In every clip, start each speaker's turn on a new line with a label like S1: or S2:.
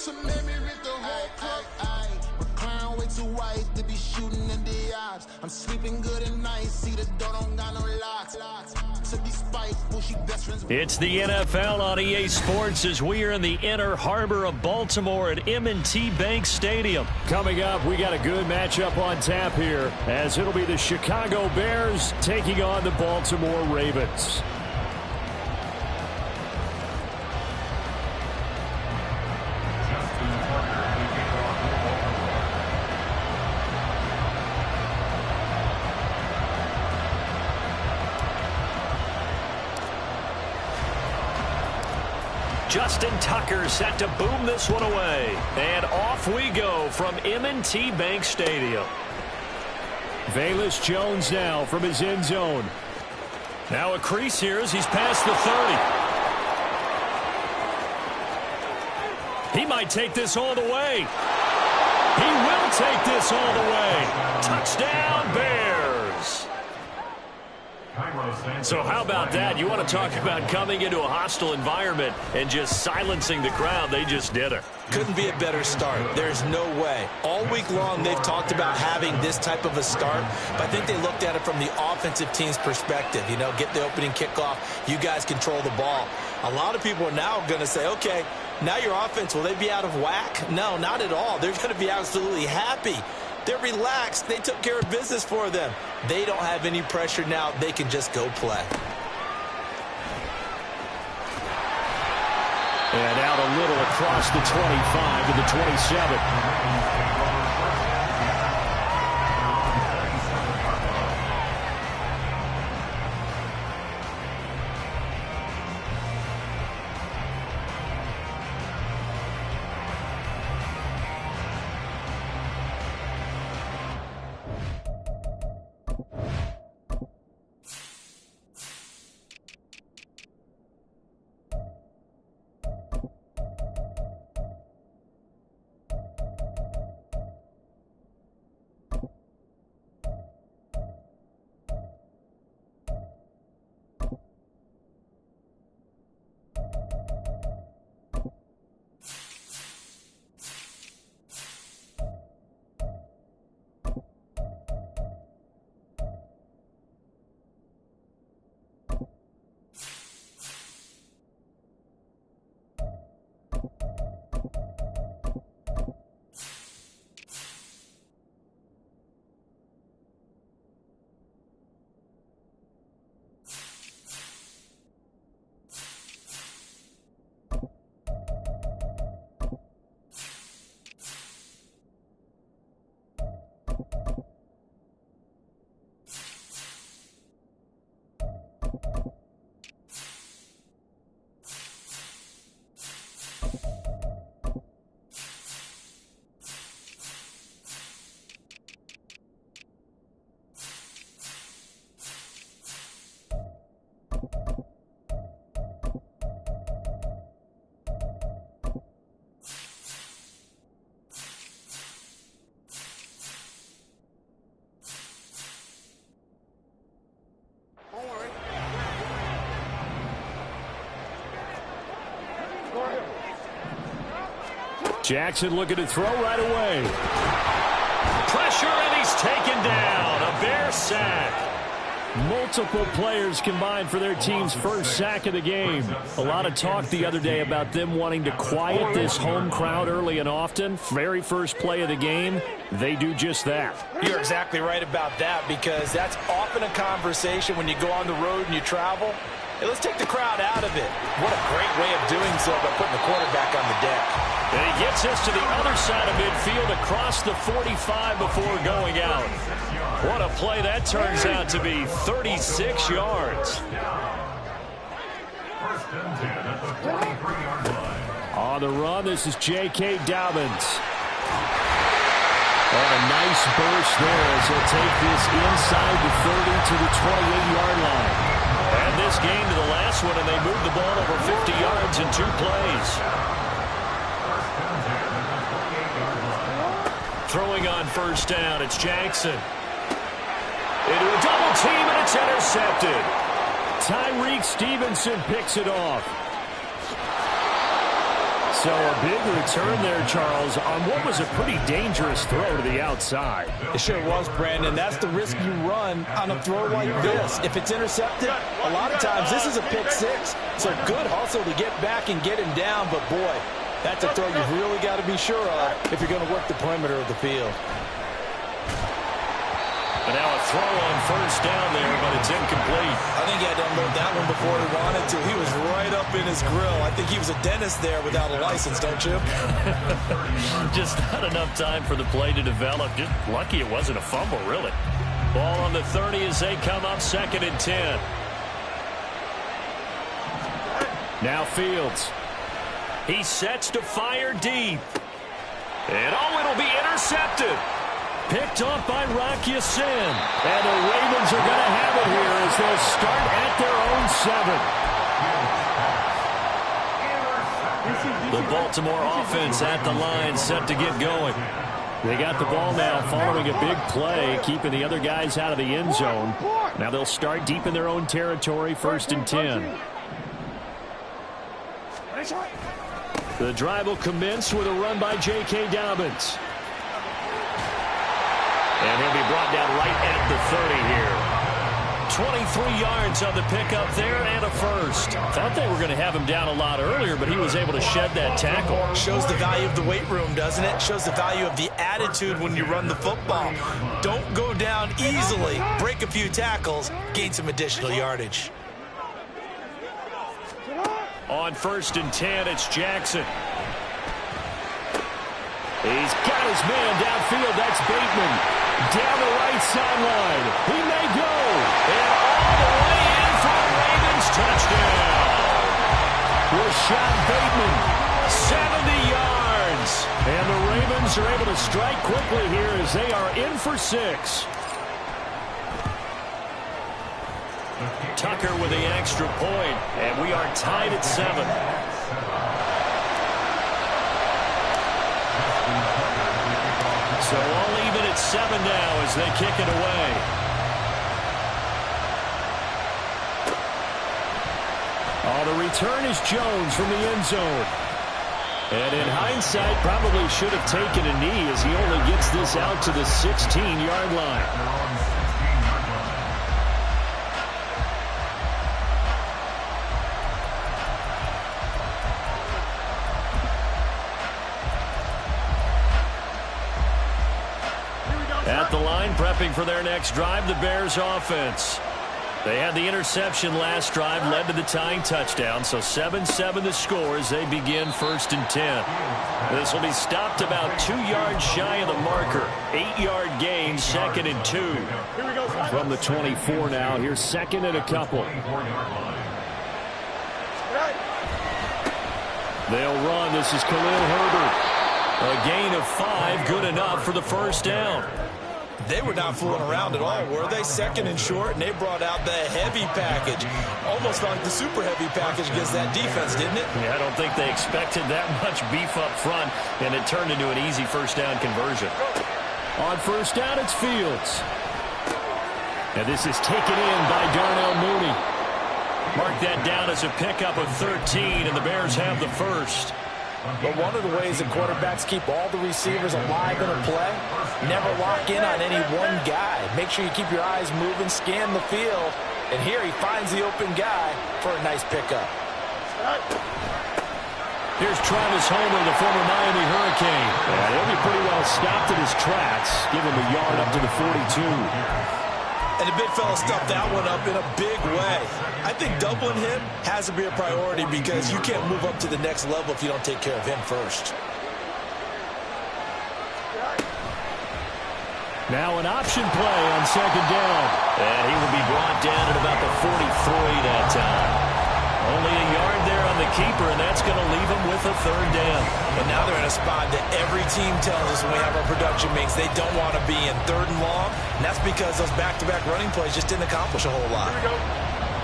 S1: some memory with the whole club. My clown way too white to be shooting in the eyes. I'm sleeping good at night, see the door don't got no locks. To be spiteful, she best friends.
S2: It's the NFL on EA Sports as we are in the inner harbor of Baltimore at M&T Bank Stadium.
S3: Coming up, we got a good matchup on tap here as it'll be the Chicago Bears taking on the Baltimore Ravens.
S2: Justin Tucker set to boom this one away. And off we go from M&T Bank Stadium.
S3: Velus Jones now from his end zone.
S2: Now a crease here as he's past the 30. He might take this all the way. He will take this all the way. Touchdown, Bears. So how about that? You want to talk about coming into a hostile environment and just silencing the crowd. They just did it.
S4: Couldn't be a better start. There's no way. All week long, they've talked about having this type of a start, but I think they looked at it from the offensive team's perspective. You know, get the opening kickoff. You guys control the ball. A lot of people are now going to say, okay, now your offense, will they be out of whack? No, not at all. They're going to be absolutely happy. They're relaxed. They took care of business for them. They don't have any pressure now. They can just go play.
S3: And out a little across the 25 to the 27. Jackson looking to throw right away.
S2: Pressure, and he's taken down. A Bear sack.
S3: Multiple players combined for their team's first sack of the game. A lot of talk the other day about them wanting to quiet this home crowd early and often. Very first play of the game, they do just that.
S4: You're exactly right about that, because that's often a conversation when you go on the road and you travel. Hey, let's take the crowd out of it. What a great way of doing so by putting the quarterback on the deck.
S2: And he gets us to the other side of midfield across the 45 before going out. What a play that turns out to be, 36 yards.
S3: On the run, this is J.K. Dobbins. And a nice burst there as he'll take this inside the 30 to the 28-yard line.
S2: And this game to the last one, and they moved the ball over 50 yards in 2 plays. Throwing on first down, it's Jackson. Into a double team, and it's intercepted.
S3: Tyreek Stevenson picks it off. So a big return there, Charles, on what was a pretty dangerous throw to the outside.
S4: It sure was, Brandon. That's the risk you run on a throw like this. If it's intercepted, a lot of times this is a pick six. So good hustle to get back and get him down. But, boy, that's a throw you've really got to be sure of if you're going to work the perimeter of the field.
S2: And now a throw on first down there, but it's incomplete.
S4: I think he had to unload that one before he wanted to. He was right up in his grill. I think he was a dentist there without a license, don't you?
S2: Just not enough time for the play to develop. Just lucky it wasn't a fumble, really. Ball on the 30 as they come up 2nd and 10.
S3: Now Fields.
S2: He sets to fire deep. And it'll be intercepted.
S3: Picked off by Rock Ya-Sin. And the Ravens are going to have it here as they'll start at their own 7.
S2: The Baltimore offense at the line, set to get going.
S3: They got the ball now following a big play, keeping the other guys out of the end zone. Now they'll start deep in their own territory, 1st and 10. The drive will commence with a run by J.K. Dobbins.
S2: And he'll be brought down right at the 30 here. 23 yards on the pickup there and a first.
S3: Thought they were going to have him down a lot earlier, but he was able to shed that tackle.
S4: Shows the value of the weight room, doesn't it? Shows the value of the attitude when you run the football. Don't go down easily. Break a few tackles. Gain some additional yardage.
S2: On 1st and 10, it's Jackson.
S3: He's got his man downfield. That's Bateman. Down the right sideline. He may go.
S2: And all the way in for a Ravens touchdown.
S3: Rashad Bateman.
S2: 70 yards.
S3: And the Ravens are able to strike quickly here as they are in for 6.
S2: Tucker with the extra point. And we are tied at 7. So all even at 7 now as they kick it away.
S3: Oh, the return is Jones from the end zone. And in hindsight, probably should have taken a knee as he only gets this out to the 16-yard line.
S2: At the line, prepping for their next drive, the Bears offense. They had the interception last drive, led to the tying touchdown, so 7-7 the score as they begin 1st and 10. This will be stopped about 2 yards shy of the marker. 8-yard gain, 2nd and 2.
S3: From the 24 now, here's 2nd and a couple. They'll run. This is Khalil Herbert.
S2: A gain of 5, good enough for the first down.
S4: They were not fooling around at all, were they? 2nd and short, and they brought out the heavy package. Almost like the super heavy package against that defense, didn't it?
S2: Yeah, I don't think they expected that much beef up front, and it turned into an easy first down conversion.
S3: On first down, it's Fields. And this is taken in by Darnell Mooney.
S2: Mark that down as a pickup of 13, and the Bears have the first.
S4: But one of the ways that quarterbacks keep all the receivers alive in a play, never lock in on any one guy. Make sure you keep your eyes moving, scan the field. And here he finds the open guy for a nice pickup.
S3: Here's Travis Homer, the former Miami Hurricane. And he'll be pretty well stopped in his tracks. Give him a yard up to the 42.
S4: And the big fella stuffed that one up in a big way. I think doubling him has to be a priority because you can't move up to the next level if you don't take care of him first.
S3: Now an option play on 2nd down.
S2: And he will be brought down at about the 43 that time. Only a yard there on the keeper, and that's going to leave him with a 3rd down.
S4: And now they're in a spot that every team tells us when we have our production meetings they don't want to be in 3rd and long. And that's because those back-to-back running plays just didn't accomplish a whole lot.
S2: Here we go.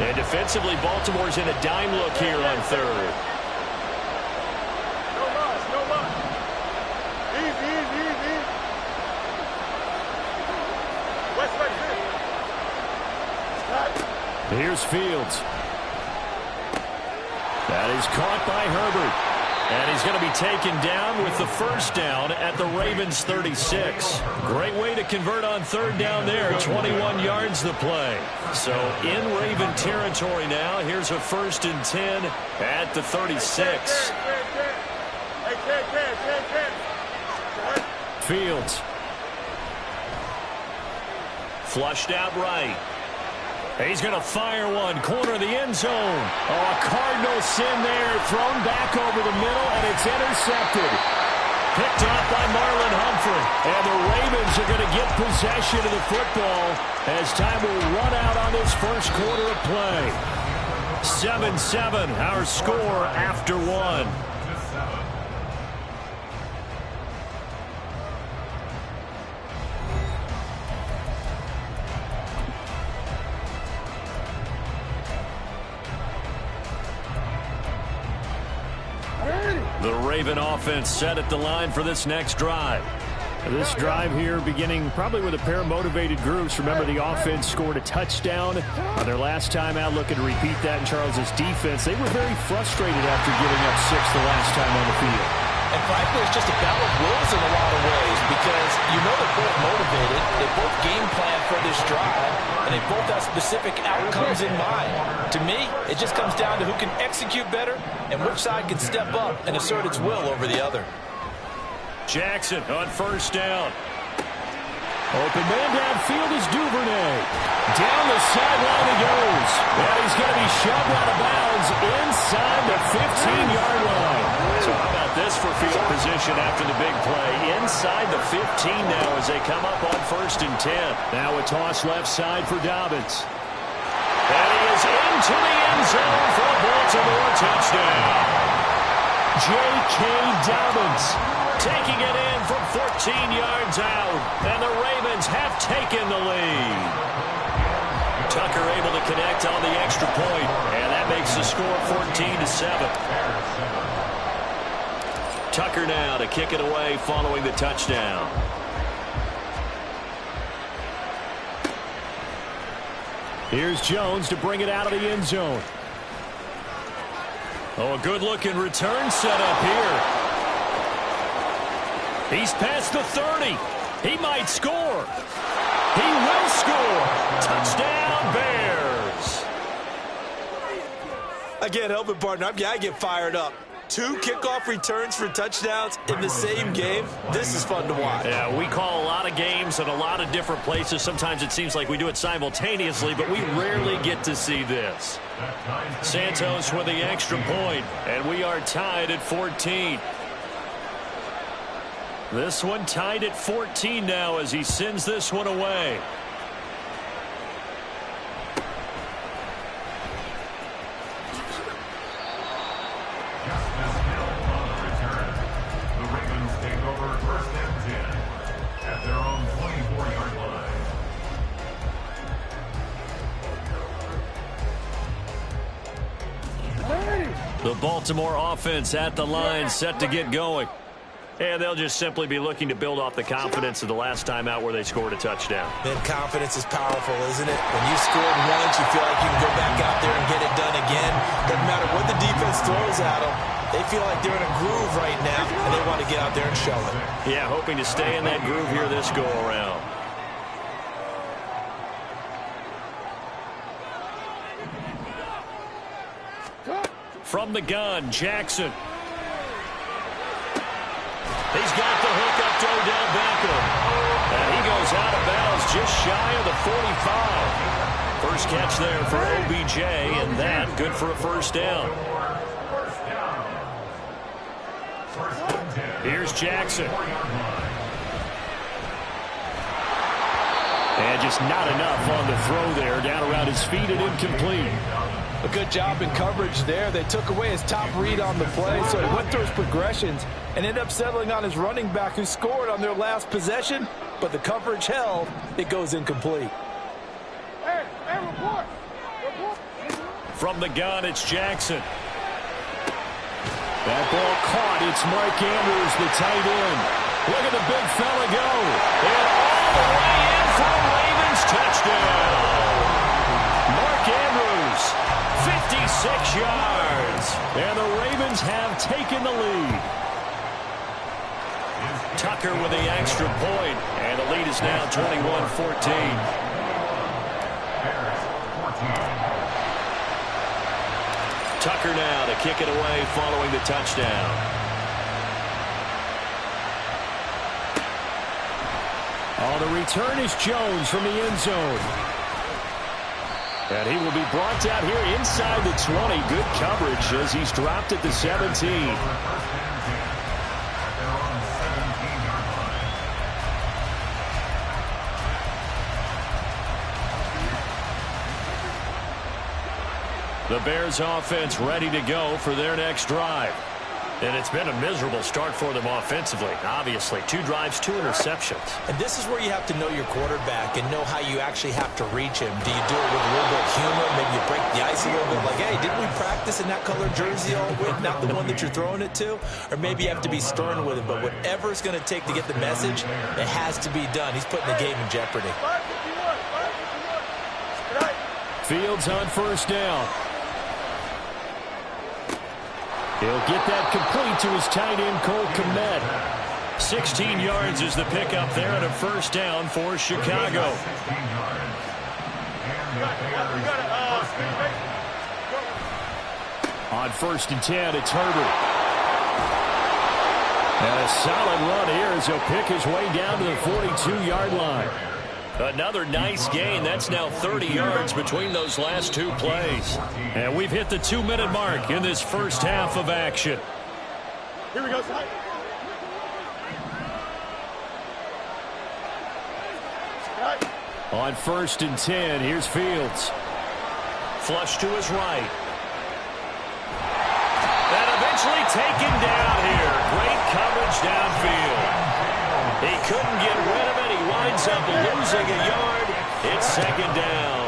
S2: And defensively, Baltimore's in a dime look here on 3rd.
S5: No rush, no rush. Easy, easy, easy. West.
S3: Here's Fields. That is caught by Herbert.
S2: And he's going to be taken down with the first down at the Ravens 36. Great way to convert on third down there. 21 yards the play. So in Raven territory now. Here's a 1st and 10 at the 36.
S3: Fields.
S2: Flushed out right. He's going to fire one. Corner of the end zone.
S3: Oh, a Cardinal sin there. Thrown back over the middle, and it's intercepted.
S2: Picked off by Marlon Humphrey.
S3: And the Ravens are going to get possession of the football as time will run out on this first quarter of play.
S2: 7-7, our score after one. The Raven offense set at the line for this next drive.
S3: This drive here beginning probably with a pair of motivated groups. Remember, the offense scored a touchdown on their last time out, looking to repeat that in Charles's defense. They were very frustrated after giving up 6 the last time on the field.
S4: And frankly, it's just a battle of wills in a lot of ways because you know they're both motivated. They both game plan for this drive, and they both have specific outcomes in mind. To me, it just comes down to who can execute better and which side can step up and assert its will over the other.
S2: Jackson on first down.
S3: Open man downfield is Duvernay. Down the sideline he goes. And he's going to be shoved out of bounds inside the 15-yard line.
S2: So how about this for field position after the big play? Inside the 15 now as they come up on 1st and 10.
S3: Now a toss left side for Dobbins.
S2: And he is into the end zone for a Baltimore touchdown.
S3: J.K. Dobbins
S2: taking it in from 14 yards out. And the Ravens have taken the lead. Tucker able to connect on the extra point. And that makes the score 14-7. Tucker now to kick it away following the touchdown.
S3: Here's Jones to bring it out of the end zone.
S2: Oh, a good-looking return set up here. He's past the 30. He might score. He will score. Touchdown, Bears.
S4: I can't help it, partner. I get fired up. 2 kickoff returns for touchdowns in the same game. This is fun to watch.
S2: Yeah, we call a lot of games in a lot of different places. Sometimes it seems like we do it simultaneously, but we rarely get to see this. Santos with the extra point, and we are tied at 14. This one tied at 14 now as he sends this one away. The Baltimore offense at the line, set to get going. And they'll just simply be looking to build off the confidence of the last time out where they scored a touchdown.
S4: Man, confidence is powerful, isn't it? When you scored once, you feel like you can go back out there and get it done again. Doesn't matter what the defense throws at them. They feel like they're in a groove right now, and they want to get out there and show it.
S2: Yeah, hoping to stay in that groove here this go-around. From the gun, Jackson. He's got the hook up to Odell Beckham. And he goes out of bounds just shy of the 45. First catch there for OBJ, and that good for a first down. Here's Jackson.
S3: And just not enough on the throw there. Down around his feet and incomplete.
S6: A good job in coverage there. They took away his top read on the play, so he went through his progressions and ended up settling on his running back who scored on their last possession, but the coverage held. It goes incomplete.
S5: Hey, report.
S2: From the gun, it's Jackson.
S3: That ball caught. It's Mark Andrews, the tight end.
S2: Look at the big fella go. And all the way in for a Ravens touchdown. Mark Andrews 56 yards.
S3: And the Ravens have taken the lead.
S2: Tucker with the extra point, and the lead is now 21-14. Tucker now to kick it away following the touchdown.
S3: Oh, the return is Jones from the end zone. And he will be brought down here inside the 20. Good coverage as he's dropped at the 17.
S2: The Bears offense ready to go for their next drive. And it's been a miserable start for them offensively. Obviously, 2 drives, 2 interceptions.
S4: And this is where you have to know your quarterback and know how you actually have to reach him. Do you do it with a little bit of humor? Maybe you break the ice a little bit like, hey, didn't we practice in that color jersey all week? Not the one that you're throwing it to? Or maybe you have to be stern with him. But whatever it's going to take to get the message, it has to be done. He's putting the game in jeopardy.
S3: Fields on first down. He'll get that complete to his tight end, Cole Kmet.
S2: 16 yards is the pickup there and a first down for Chicago.
S3: On first and 10, it's Herbert. And a solid run here as he'll pick his way down to the 42-yard line.
S2: Another nice gain. That's now 30 yards between those last 2 plays. And we've hit the 2-minute mark in this first half of action.
S5: Here we go.
S3: On first and 10, here's Fields.
S2: Flush to his right. And eventually taken down here. Great coverage downfield. He couldn't get rid of it. He winds up losing a yard. It's second down.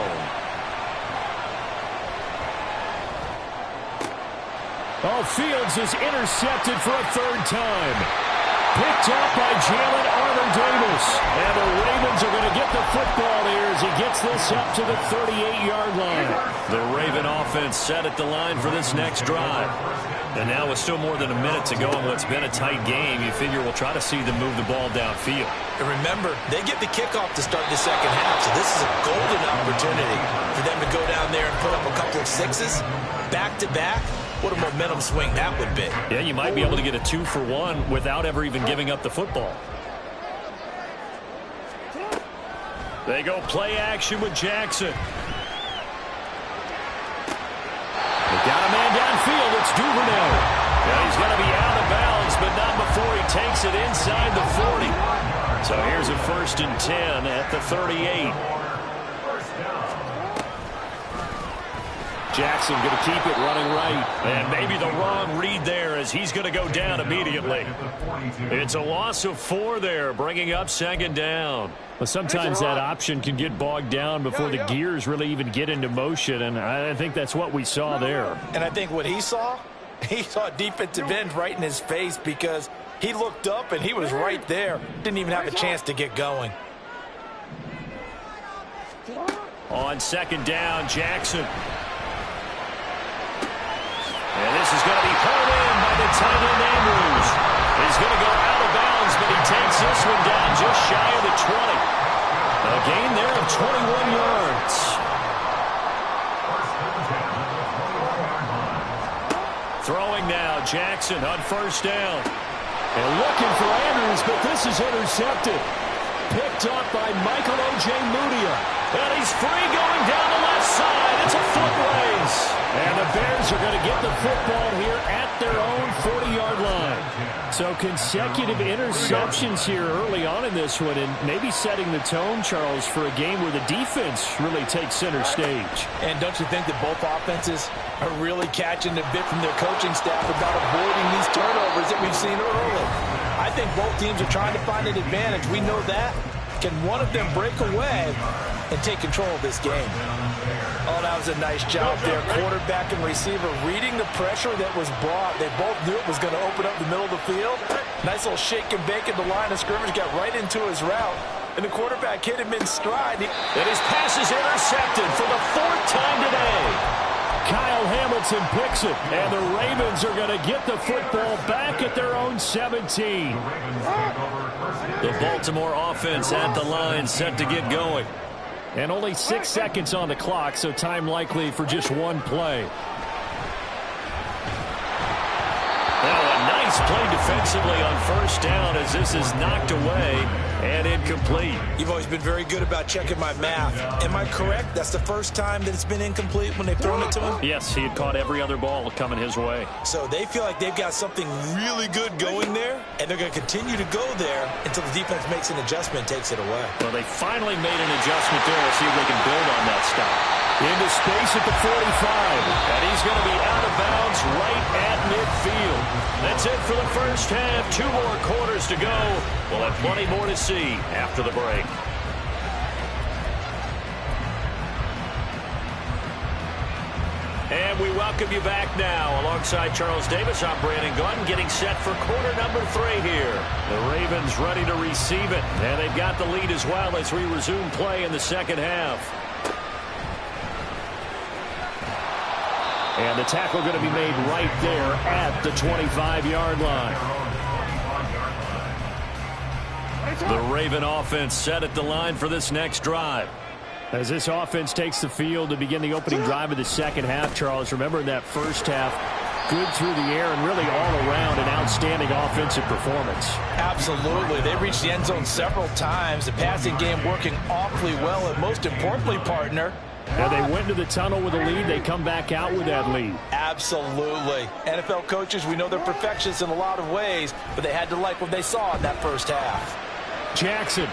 S3: Oh, Fields is intercepted for a 3rd time. Picked off by Jalen Armour-Davis. And the Ravens are going to get the football here as he gets this up to the 38-yard line.
S2: The Raven offense set at the line for this next drive. And now with still more than a minute to go in what's been a tight game, you figure we'll try to see them move the ball downfield.
S4: And remember, they get the kickoff to start the second half, so this is a golden opportunity for them to go down there and put up a couple of 6s back-to-back. What a momentum swing that would be.
S2: Yeah, you might be able to get a 2-for-1 without ever even giving up the football. They go play action with Jackson.
S3: They got a man downfield. It's Duvernay.
S2: Yeah, he's going to be out of bounds, but not before he takes it inside the 40. So here's a first and 10 at the 38.
S3: Jackson going to keep it running right.
S2: And maybe the wrong read there as he's going to go down immediately. It's a loss of 4 there, bringing up second down.
S3: Well, sometimes that option can get bogged down before the gears really even get into motion, and I think that's what we saw there.
S6: And I think what he saw a defensive end right in his face because he looked up and he was right there. Didn't even have a chance to get going.
S2: On second down, Jackson. And this is going to be pulled in by the tight end Andrews. He's going to go out of bounds, but he takes this one down just shy of the 20. A gain there of 21 yards. Throwing now, Jackson on first down.
S3: And looking for Andrews, but this is intercepted. Picked up by Michael O.J. Mudia.
S2: And he's free going down the left side. It's a foot race.
S3: And the Bears are going to get the football here at their own 40-yard line. So consecutive interceptions here early on in this one, and maybe setting the tone, Charles, for a game where the defense really takes center stage.
S6: And don't you think that both offenses are really catching a bit from their coaching staff about avoiding these turnovers that we've seen early? I think both teams are trying to find an advantage. We know that. Can one of them break away and take control of this game? Oh, that was a nice job there. Quarterback and receiver reading the pressure that was brought. They both knew it was going to open up the middle of the field. Nice little shake and bake at the line of scrimmage. Got right into his route. And the quarterback hit him in stride.
S2: And his pass is intercepted for the 4th time today.
S3: Kyle Hamilton picks it, and the Ravens are going to get the football back at their own 17.
S2: The Baltimore offense at the line, set to get going.
S3: And only 6 seconds on the clock, so time likely for just one play.
S2: Now a nice play defensively on first down as this is knocked away and incomplete.
S4: You've always been very good about checking my math. Am I correct? That's the first time that it's been incomplete when they've thrown it to him?
S3: Yes, he had caught every other ball coming his way.
S4: So they feel like they've got something really good going there, and they're going to continue to go there until the defense makes an adjustment and takes it away.
S2: Well, they finally made an adjustment there. We'll see if they can build on that stop.
S3: Into space at the 45.
S2: And he's going to be out of bounds right at midfield. That's it for the first half. 2 more quarters to go. We'll have plenty more to see after the break. And we welcome you back now. Alongside Charles Davis, I'm Brandon Gaudin, getting set for quarter number 3 here. The Ravens ready to receive it. And they've got the lead as well as we resume play in the second half.
S3: And the tackle going to be made right there at the 25-yard line.
S2: The Raven offense set at the line for this next drive.
S3: As this offense takes the field to begin the opening drive of the second half, Charles, remember in that first half, good through the air and really all around an outstanding offensive performance.
S6: Absolutely. They reached the end zone several times. The passing game working awfully well, and most importantly, partner,
S3: and they went to the tunnel with a lead. They come back out with that lead.
S6: Absolutely. NFL coaches, we know they're perfectionists in a lot of ways, but they had to like what they saw in that first half.
S3: Jackson.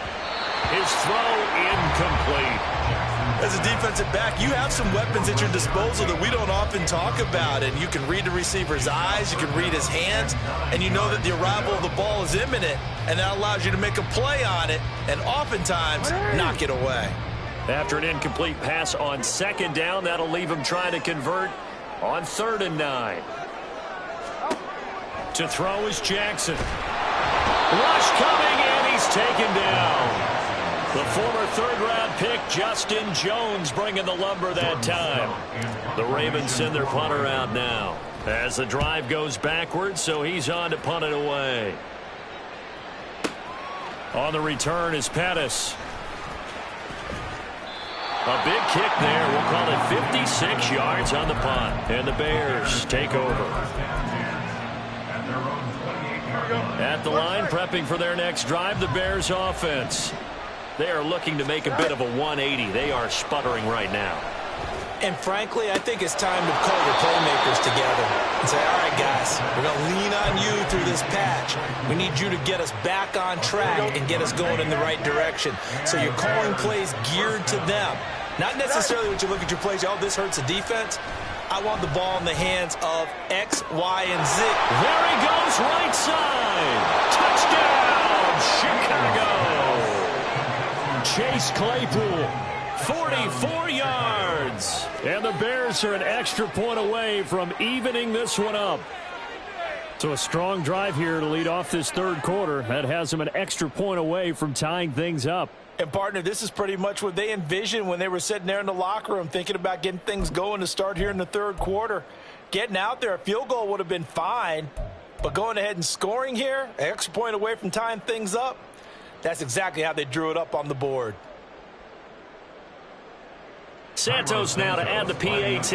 S2: His throw incomplete.
S4: As a defensive back, you have some weapons at your disposal that we don't often talk about, and you can read the receiver's eyes, you can read his hands, and you know that the arrival of the ball is imminent, and that allows you to make a play on it and oftentimes knock it away.
S2: After an incomplete pass on second down, that'll leave him trying to convert on 3rd and 9. To throw is Jackson. Rush coming, and he's taken down. The former 3rd-round pick, Justin Jones, bringing the lumber that time. The Ravens send their punter out now as the drive goes backwards, so he's on to punt it away. On the return is Pettis. A big kick there. We'll call it 56 yards on the punt. And the Bears take over. At the line, prepping for their next drive, the Bears offense. They are looking to make a bit of a 180. They are sputtering right now.
S4: And frankly, I think it's time to call your playmakers together and say, all right, guys, we're going to lean on you through this patch. We need you to get us back on track and get us going in the right direction. So you're calling plays geared to them. Not necessarily when you look at your plays, oh, this hurts the defense. I want the ball in the hands of X, Y, and Z.
S2: There he goes, right side. Touchdown, Chicago.
S3: Chase Claypool.
S2: 44 yards.
S3: And the Bears are an extra point away from evening this one up. So a strong drive here to lead off this 3rd quarter. That has them an extra point away from tying things up.
S6: And, partner, this is pretty much what they envisioned when they were sitting there in the locker room thinking about getting things going to start here in the 3rd quarter. Getting out there, a field goal would have been fine. But going ahead and scoring here, an extra point away from tying things up, that's exactly how they drew it up on the board.
S2: Santos now to add the PAT.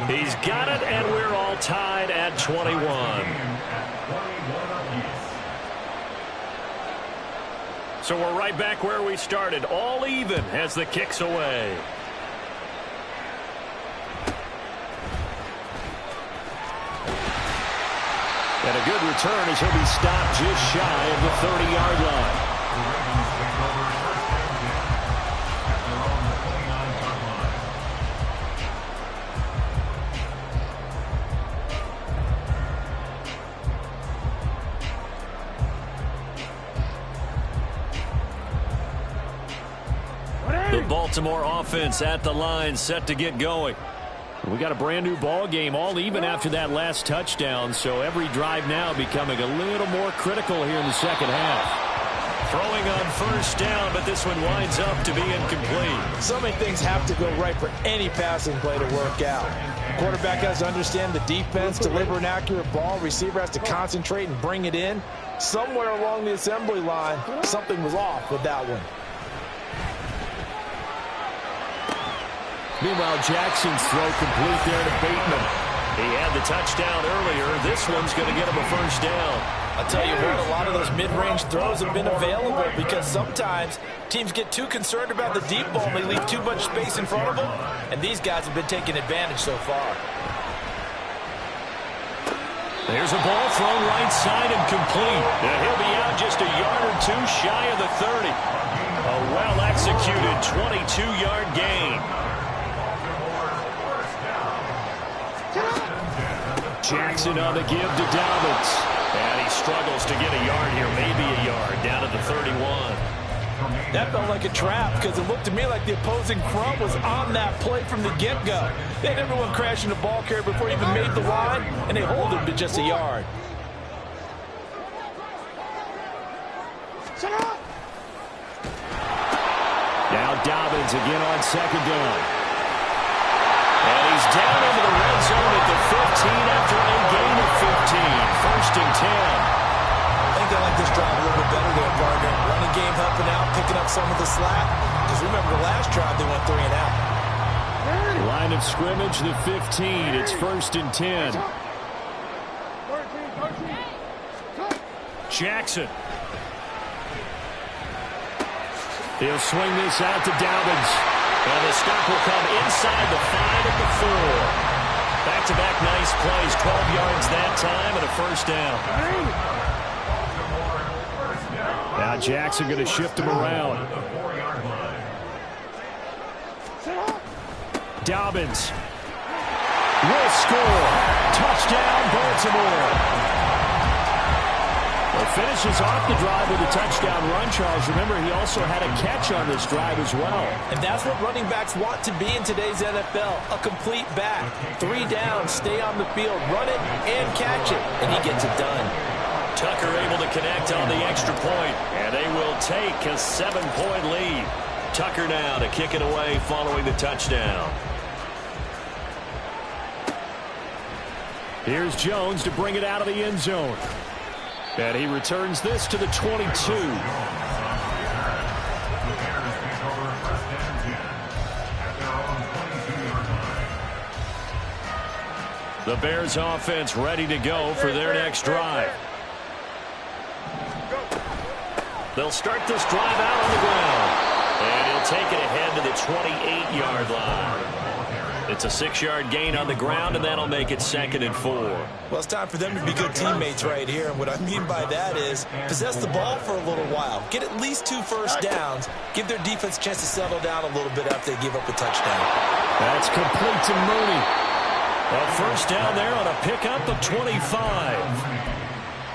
S2: He's got it, and we're all tied at 21. So we're right back where we started, all even as the kick's away.
S3: And a good return as he'll be stopped just shy of the 30-yard line.
S2: The Baltimore offense at the line, set to get going.
S3: We got a brand new ball game, all even after that last touchdown, so every drive now becoming a little more critical here in the second half.
S2: Throwing on first down, but this one winds up to be incomplete.
S6: So many things have to go right for any passing play to work out. Quarterback has to understand the defense, deliver an accurate ball. Receiver has to concentrate and bring it in. Somewhere along the assembly line, something was off with that one.
S3: Meanwhile, Jackson's throw complete there to Bateman.
S2: He had the touchdown earlier. This one's going to get him a first down.
S6: I'll tell you what, a lot of those mid-range throws have been available because sometimes teams get too concerned about the deep ball and they leave too much space in front of them, and these guys have been taking advantage so far.
S2: There's a ball thrown right side and complete. He'll be out just a yard or two shy of the 30. A well-executed 22-yard gain.
S3: Jackson on the give to Dobbins.
S2: And he struggles to get a yard here, maybe a yard, down to the 31.
S6: That felt like a trap because it looked to me like the opposing front was on that play from the get-go. They had everyone crashing the ball carrier before he even made the line, and they hold him to just a yard.
S3: Now Dobbins again on second down.
S2: And he's down into the red zone at the 15 after a gain of 15. First and 10.
S4: I think they like this drive a little bit better there, partner. Running game helping out, picking up some of the slack. Because remember, the last drive they went 3 and out.
S3: Line of scrimmage, the 15. It's first and 10.
S2: Jackson.
S3: He'll swing this out to Dobbins.
S2: And the stop will come inside the 5 at the 4. Back-to-back nice plays, 12 yards that time and a first down.
S3: Now Jackson going to shift him around. Dobbins will score. Touchdown, Baltimore. Finishes off the drive with a touchdown run, Charles. Remember, he also had a catch on this drive as well.
S6: And that's what running backs want to be in today's NFL, a complete back. 3 down, stay on the field, run it, and catch it, and he gets it done.
S2: Tucker able to connect on the extra point, and they will take a 7-point lead. Tucker now to kick it away following the touchdown.
S3: Here's Jones to bring it out of the end zone. And he returns this to the 22.
S2: The Bears offense ready to go for their next drive. They'll start this drive out on the ground. And he'll take it ahead to the 28-yard line. It's a 6-yard gain on the ground, and that'll make it 2nd and 4.
S4: Well, it's time for them to be good teammates right here. And what I mean by that is possess the ball for a little while. Get at least 2 first downs. Give their defense a chance to settle down a little bit after they give up a touchdown.
S3: That's complete to Mooney.
S2: A first down there on a pickup of 25.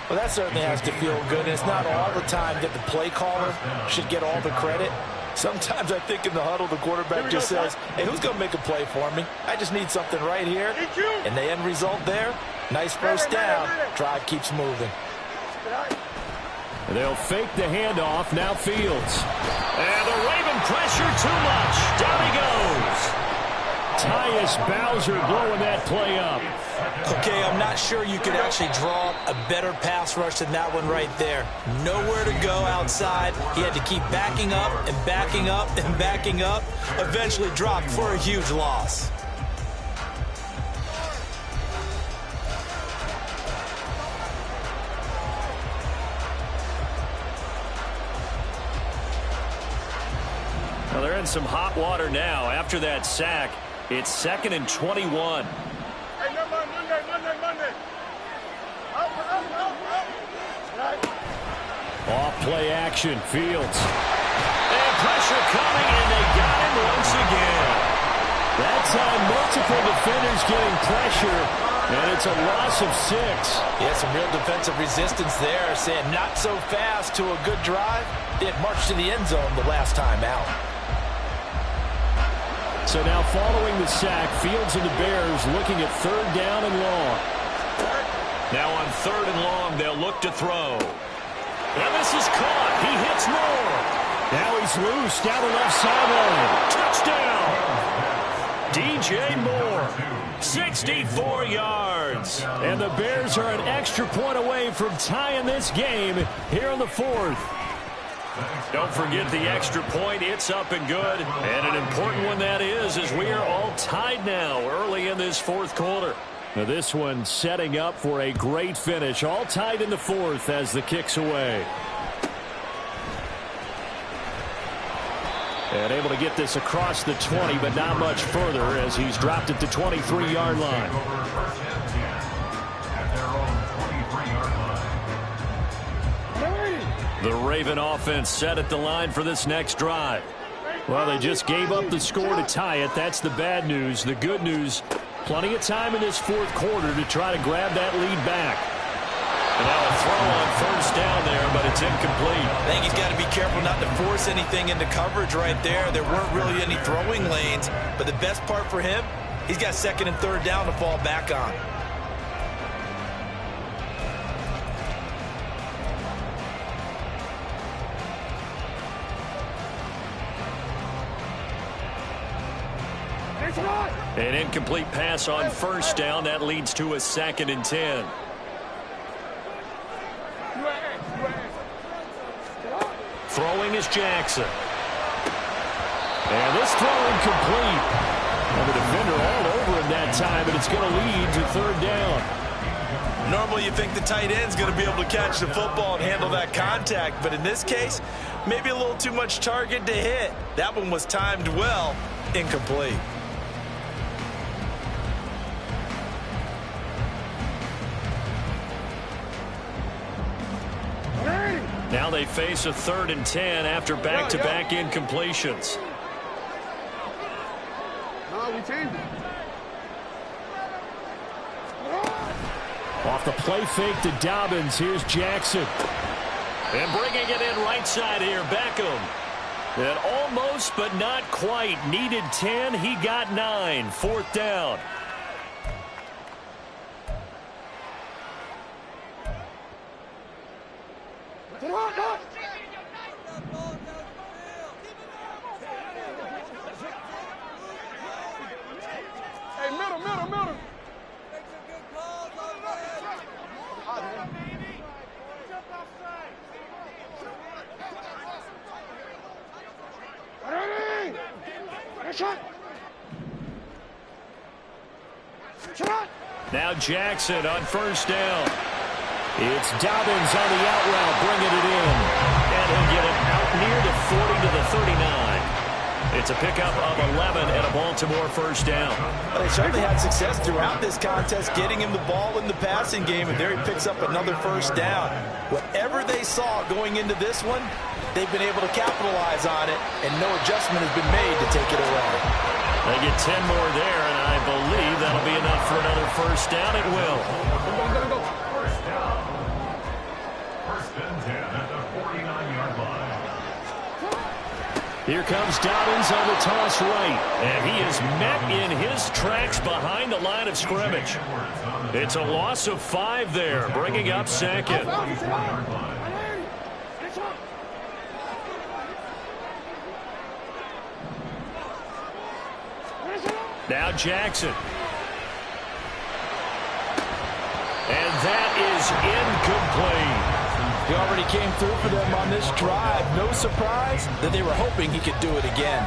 S6: Well, that certainly has to feel good. And it's not all the time that the play caller should get all the credit. Sometimes I think in the huddle, the quarterback just says, hey, who's going to make a play for me? I just need something right here. And the end result there, nice first down. Drive keeps moving.
S3: They'll fake the handoff. Now Fields.
S2: And the Raven pressure too much. Down he goes.
S3: Tyus Bowser blowing that play up.
S4: Okay, I'm not sure you could actually draw a better pass rush than that one right there. Nowhere to go outside. He had to keep backing up and backing up and backing up. Eventually dropped for a huge loss.
S2: Well, they're in some hot water now. After that sack, it's 2nd and 21.
S3: Off play action, Fields.
S2: And pressure coming, and they got him once again.
S3: That time, multiple defenders getting pressure, and it's a loss of 6.
S6: Yeah, some real defensive resistance there, saying not so fast to a good drive. They had marched to the end zone the last time out.
S3: So now following the sack, Fields and the Bears looking at 3rd down and long.
S2: Now on 3rd and long, they'll look to throw. And this is caught. He hits Moore.
S3: Now he's loose down the left sideline.
S2: Touchdown. DJ Moore, 64 yards.
S3: And the Bears are an extra point away from tying this game here in the fourth.
S2: Don't forget the extra point. It's up and good. And an important one that is, as we are all tied now early in this fourth quarter.
S3: Now this one setting up for a great finish. All tied in the fourth as the kick's away. And able to get this across the 20, but not much further as he's dropped it to 23-yard line.
S2: The Raven offense set at the line for this next drive.
S3: Well, they just gave up the score to tie it. That's the bad news. The good news, plenty of time in this fourth quarter to try to grab that lead back.
S2: And now a throw on first down there, but it's incomplete.
S4: I think he's got to be careful not to force anything into coverage right there. There weren't really any throwing lanes, but the best part for him, he's got second and third down to fall back on.
S2: An incomplete pass on first down. That leads to a 2nd and 10. Throwing is Jackson.
S3: And this throw incomplete. And the defender all over him that time, and it's going to lead to third down.
S4: Normally you think the tight end's going to be able to catch the football and handle that contact, but in this case, maybe a little too much target to hit. That one was timed well, incomplete.
S2: Now they face a 3rd and 10 after back-to-back incompletions.
S5: No, we changed it.
S3: Off the play fake to Dobbins. Here's Jackson.
S2: And bringing it in right side here, Beckham. And almost, but not quite. Needed 10. He got 9. 4th down.
S5: Hey, middle.
S2: Now Jackson on first down.
S3: It's Dobbins on the out route, bringing it in.
S2: And he'll get it out near the 40 to the 39. It's a pickup of 11 and a Baltimore first down.
S4: Well, they certainly had success throughout this contest getting him the ball in the passing game, and there he picks up another first down. Whatever they saw going into this one, they've been able to capitalize on it, and no adjustment has been made to take it away.
S2: They get 10 more there, and I believe that'll be enough for another first down. It will.
S5: Go.
S7: First down. 1st and 10 at the 49-yard line.
S2: Here comes Dobbins on the toss right. And he is met in his tracks behind the line of scrimmage. It's a loss of 5 there, bringing up 2nd. Now Jackson. And that is incomplete.
S6: He already came through for them on this drive. No surprise that they were hoping he could do it again.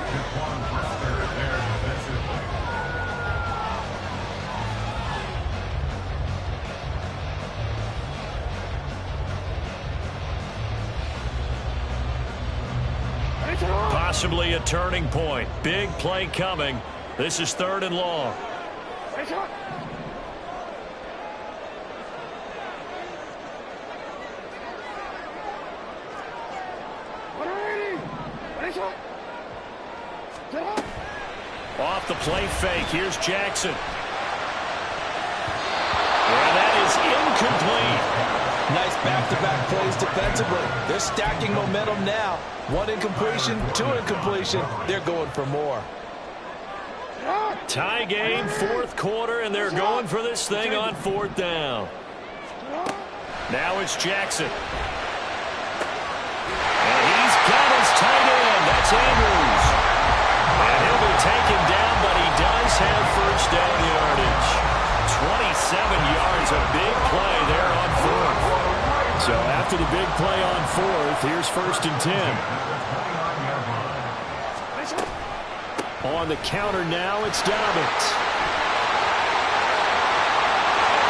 S2: Possibly a turning point. Big play coming. This is 3rd and long. Off the play fake. Here's Jackson. And that is incomplete.
S6: Nice back-to-back plays defensively. They're stacking momentum now. 1 incompletion, 2 incompletion. They're going for more.
S2: Tie game, 4th quarter, and they're going for this thing on 4th down. Now it's Jackson. tight end. That's Andrews. And he'll be taken down, but he does have first down yardage. 27 yards, a big play there on fourth.
S3: So after the big play on fourth, here's first and 10. On the counter now, it's Dobbins.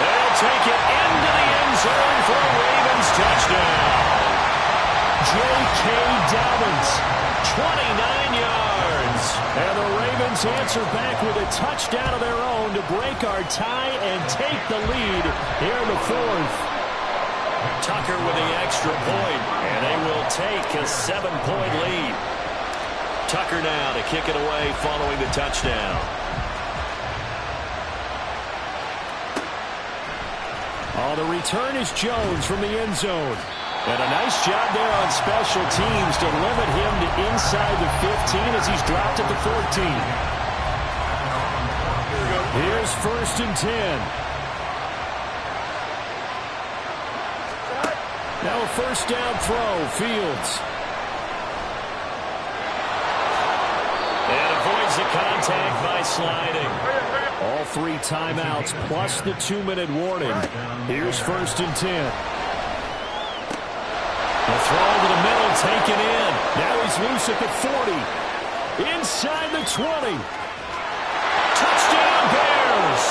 S2: They'll take it into the end zone for a Ravens touchdown.
S3: J.K. Dobbins, 29 yards. And the Ravens answer back with a touchdown of their own to break our tie and take the lead here in the fourth.
S2: Tucker with the extra point, and they will take a 7-point lead. Tucker now to kick it away following the touchdown.
S3: On the return is Jones from the end zone. And a nice job there on special teams to limit him to inside the 15 as he's dropped at the 14. Here's first and 10. Now a first down throw, Fields.
S2: And avoids the contact by sliding.
S3: All 3 timeouts plus the 2-minute warning. Here's first and 10.
S2: The throw to the middle, taken in.
S3: Now he's loose at the 40. Inside the 20.
S2: Touchdown Bears!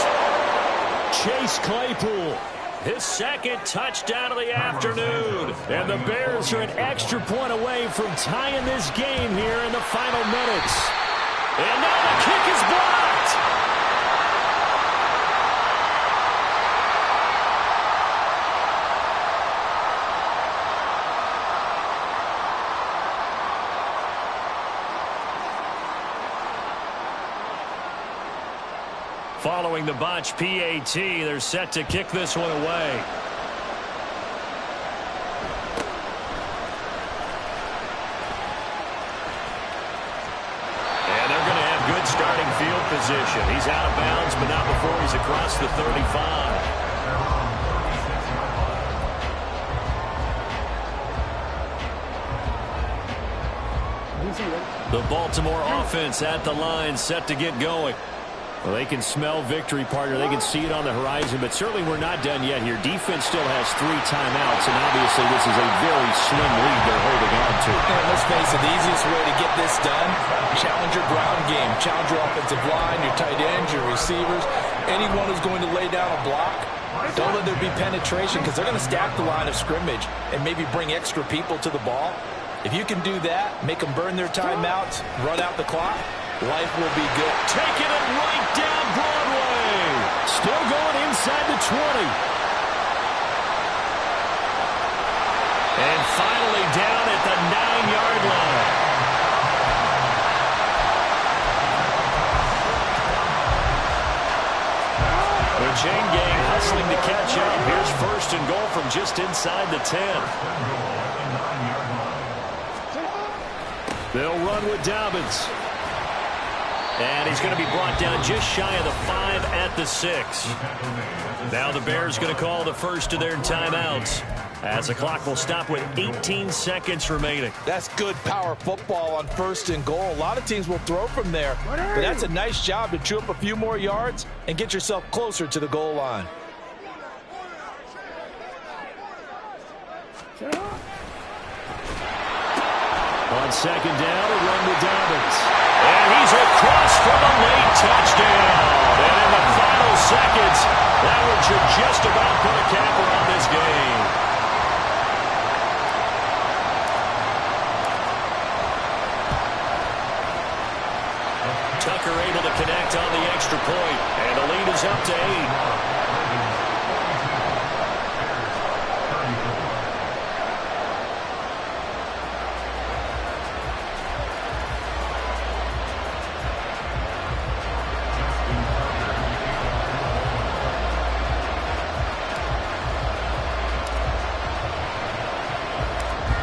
S3: Chase Claypool.
S2: His second touchdown of the afternoon.
S3: And the Bears are an extra point away from tying this game here in the final minutes.
S2: And now the kick is blocked. Following the botch PAT, they're set to kick this one away. And they're going to have good starting field position. He's out of bounds, but not before he's across the 35. The Baltimore offense at the line, set to get going.
S3: Well, they can smell victory, partner. They can see it on the horizon, but certainly we're not done yet here. Defense still has 3 timeouts, and obviously this is a very slim lead they're holding on to.
S6: And let's face it, the easiest way to get this done, challenge your ground game. Challenge your offensive line, your tight ends, your receivers. Anyone who's going to lay down a block, don't let there be penetration because they're going to stack the line of scrimmage and maybe bring extra people to the ball. If you can do that, make them burn their timeouts, run out the clock, life will be good.
S2: Taking it right down Broadway.
S3: Still going inside the 20.
S2: And finally down at the 9-yard line. The chain gang hustling to catch up. Here's first and goal from just inside the 10.
S3: They'll run with Dobbins.
S2: And he's going to be brought down just shy of the 5 at the 6. Now the Bears going to call the first of their timeouts, as the clock will stop with 18 seconds remaining.
S6: That's good power football on first and goal. A lot of teams will throw from there, but that's a nice job to chew up a few more yards and get yourself closer to the goal line.
S3: On second down, a run with Dobbins.
S2: And he's across for the late touchdown. And in the final seconds, that one should just about put a capper on this game. Tucker able to connect on the extra point, and the lead is up to 8.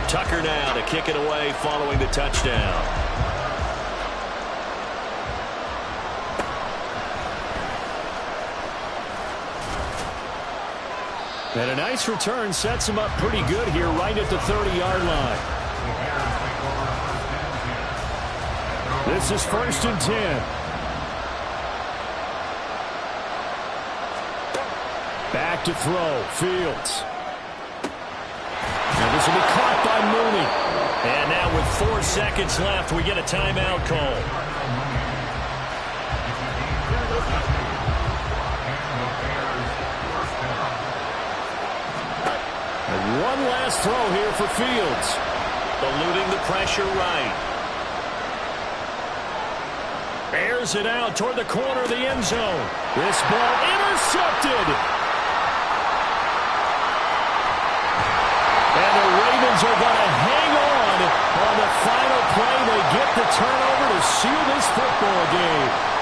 S2: Tucker now to kick it away following the touchdown.
S3: And a nice return sets him up pretty good here right at the 30-yard line. This is 1st and 10. Back to throw. Fields. And this will be caught by Mooney.
S2: And now with 4 seconds left, we get a timeout call.
S3: And one last throw here for Fields.
S2: Eluding the pressure right.
S3: Airs it out toward the corner of the end zone. This ball intercepted. And the Ravens are going to hang on the final play. They get the turnover to seal this football game.